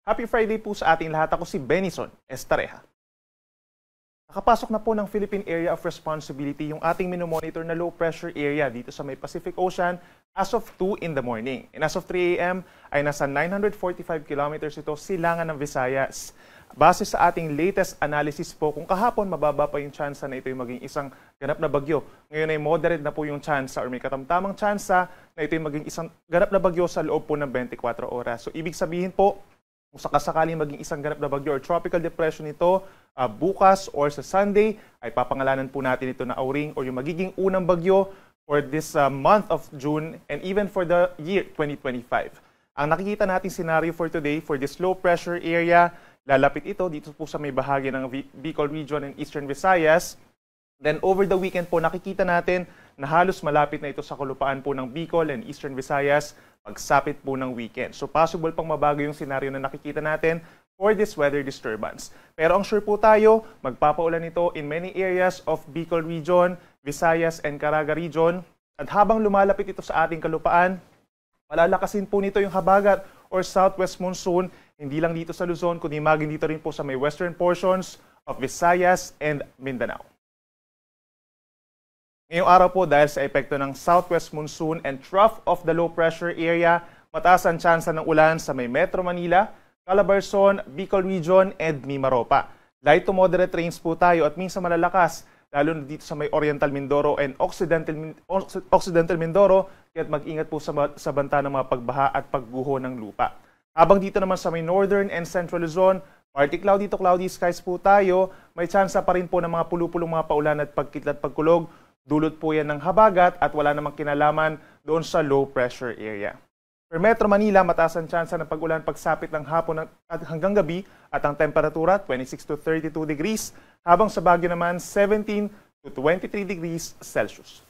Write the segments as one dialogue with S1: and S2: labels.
S1: Happy Friday po sa ating lahat. Ako si Benison Estareja. Nakapasok na po ng Philippine Area of Responsibility yung ating minomonitor na low pressure area dito sa may Pacific Ocean as of 2 in the morning. And as of 3 a.m. ay nasa 945 kilometers ito silangan ng Visayas. Base sa ating latest analysis po, kung kahapon mababa pa yung tsansa na ito yung maging isang ganap na bagyo. Ngayon ay moderate na po yung tsansa or may katamtamang tsansa na ito yung maging isang ganap na bagyo sa loob po ng 24 oras. So ibig sabihin po, kung sakasakaling maging isang ganap na bagyo or tropical depression ito, bukas or sa Sunday, ay papangalanan po natin ito na Auring or yung magiging unang bagyo for this month of June and even for the year 2025. Ang nakikita nating scenario for today, for this low pressure area, lalapit ito dito po sa may bahagi ng Bicol Region and Eastern Visayas. Then over the weekend po, nakikita natin na halos malapit na ito sa kalupaan po ng Bicol and Eastern Visayas pagsapit po ng weekend. So possible pang mabago yung scenario na nakikita natin for this weather disturbance. Pero ang sure po tayo, magpapaulan ito in many areas of Bicol Region, Visayas and Caraga Region. At habang lumalapit ito sa ating kalupaan, malalakasin po nito yung habagat or southwest monsoon, hindi lang dito sa Luzon, kundi maging dito rin po sa may western portions of Visayas and Mindanao. Ngayong araw po, dahil sa epekto ng southwest monsoon and trough of the low pressure area, mataas ang tsansa ng ulan sa may Metro Manila, Calabarzon, Bicol Region, and Mimaropa. Light to moderate rains po tayo at minsan malalakas, lalo na dito sa may Oriental Mindoro and Occidental Mindoro, kaya't mag-ingat po sa banta ng mga pagbaha at pagguho ng lupa. Habang dito naman sa may Northern and Central Luzon, partly cloudy to cloudy skies po tayo, may tsansa pa rin po ng mga pulupulong mga paulan at pagkitlat pagkulog. Dulot po yan ng habagat at wala namang kinalaman doon sa low pressure area. For Metro Manila, mataas ang tsansa ng pag-ulan pagsapit ng hapon at hanggang gabi at ang temperatura 26 to 32 degrees, habang sa Baguio naman 17 to 23 degrees Celsius.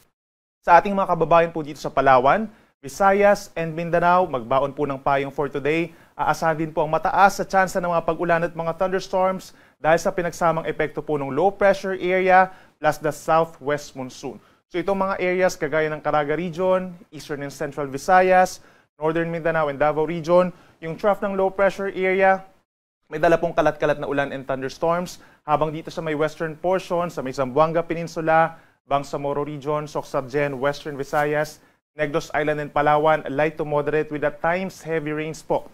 S1: Sa ating mga kababayan po dito sa Palawan, Visayas and Mindanao, magbaon po ng payong for today. Aasahan din po ang mataas sa tsansa ng mga pag-ulan at mga thunderstorms dahil sa pinagsamang epekto po ng low pressure area plus the southwest monsoon. So itong mga areas kagaya ng Caraga Region, Eastern and Central Visayas, Northern Mindanao and Davao Region, yung trough ng low pressure area, may dala pong kalat-kalat na ulan and thunderstorms, habang dito sa may western portion, sa may Zamboanga Peninsula, Bangsamoro Region, Soxargen, Western Visayas, Negros Island and Palawan, light to moderate with at times heavy rains po.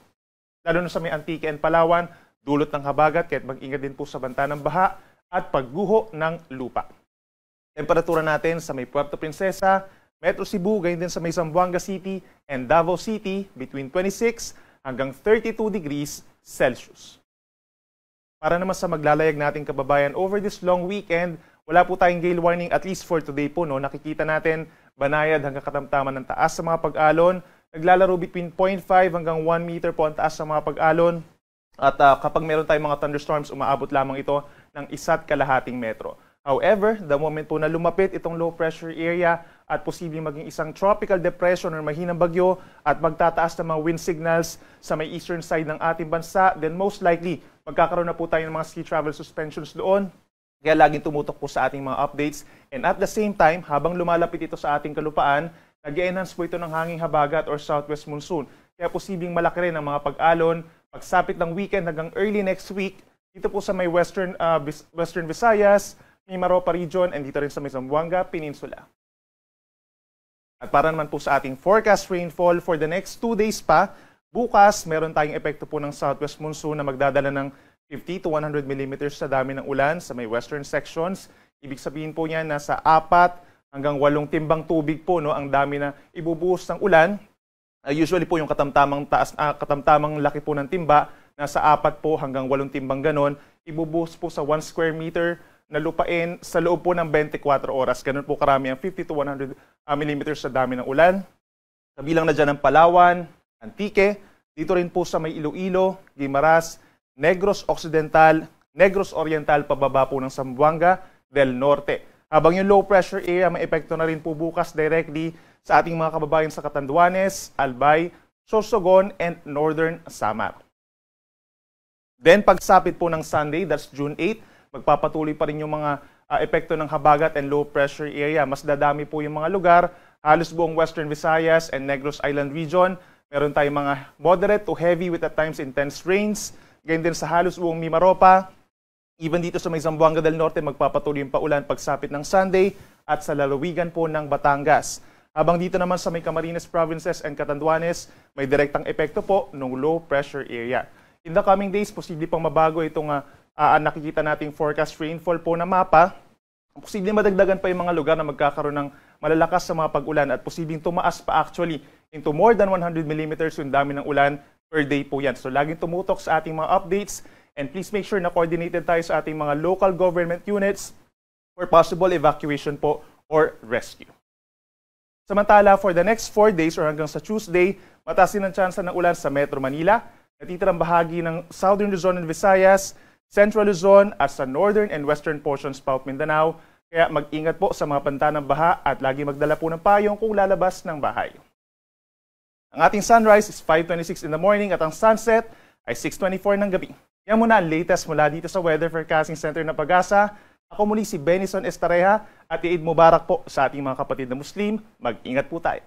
S1: Lalo na sa may Antique and Palawan, dulot ng habagat, kaya't mag-ingat din po sa banta ng baha at pagguho ng lupa. Temperatura natin sa may Puerto Princesa, Metro Cebu, gayon din sa may Zamboanga City and Davao City between 26 hanggang 32 degrees Celsius. Para naman sa maglalayag nating kababayan over this long weekend, wala po tayong gale warning at least for today po. No? Nakikita natin banayad hanggang katamtaman ng taas sa mga pag-alon. Naglalaro between 0.5 hanggang 1 meter po ang taas sa mga pag-alon. At kapag meron tayong mga thunderstorms, umaabot lamang ito ng 1.5 metro. However, the moment po na lumapit itong low pressure area at posibleng maging isang tropical depression or mahinang bagyo at magtataas ng mga wind signals sa may eastern side ng ating bansa, then most likely magkakaroon na po tayo ng mga ski travel suspensions doon. Kaya laging tumutok po sa ating mga updates. And at the same time, habang lumalapit ito sa ating kalupaan, nag-enhance po ito ng hanging habagat or southwest monsoon. Kaya posibleng malaki rin ang mga pag-alon, pagsapit ng weekend hanggang early next week, dito po sa may Western Visayas, Mimaropa Region, and dito rin sa may Zamboanga Peninsula. At para naman po sa ating forecast rainfall for the next 2 days pa, bukas meron tayong epekto po ng southwest monsoon na magdadala ng 50 to 100 millimeters sa dami ng ulan sa may western sections. Ibig sabihin po niyan nasa 4 hanggang 8 timbang tubig po, no, ang dami na ibubuhos ng ulan. Usually po yung katamtamang laki po ng timba, nasa 4 po hanggang 8 timbang ganon. Ibubuhos po sa 1 square meter na lupain sa loob po ng 24 oras. Ganun po karami ang 50 to 100 millimeters sa dami ng ulan. Kabilang na dyan ang Palawan, Antique, dito rin po sa may Iloilo, Guimaras, Negros Occidental, Negros Oriental, pababa po ng Zamboanga del Norte. Habang yung low pressure area, may epekto na rin po bukas directly sa ating mga kababayan sa Catanduanes, Albay, Sorsogon, and Northern Samar. Then pagsapit po ng Sunday, that's June 8, magpapatuloy pa rin yung mga epekto ng habagat and low pressure area. Mas dadami po yung mga lugar, halos buong Western Visayas and Negros Island Region. Meron tayong mga moderate to heavy with at times intense rains. Ganyan din sa halos buong Mimaropa. Even dito sa may Zamboanga del Norte, magpapatuloy yung paulan pagsapit ng Sunday at sa lalawigan po ng Batangas. Habang dito naman sa may Camarines Provinces and Catanduanes, may direktang epekto po ng low pressure area. In the coming days, posible pang mabago itong nakikita nating forecast rainfall po na mapa. Posible madagdagan pa yung mga lugar na magkakaroon ng malalakas sa mga pag-ulan at posibleng tumaas pa actually into more than 100 millimeters yung dami ng ulan per day po yan. So laging tumutok sa ating mga updates and please make sure na coordinated tayo sa ating mga local government units for possible evacuation po or rescue. Samantala, for the next 4 days or hanggang sa Tuesday, mataas din ang tsansa ng ulan sa Metro Manila, natitirang bahagi ng Southern Luzon and Visayas, Central Luzon at sa Northern and Western portions pa of Mindanao. Kaya mag-ingat po sa mga pantanang baha at lagi magdala po ng payong kung lalabas ng bahay. Ang ating sunrise is 5:26 in the morning at ang sunset ay 6:24 ng gabi. Yan muna ang latest mula dito sa Weather Forecasting Center ng Pag-asa. Ako muli si Benison Estareja at Eid Mubarak po sa ating mga kapatid na Muslim. Mag-ingat po tayo.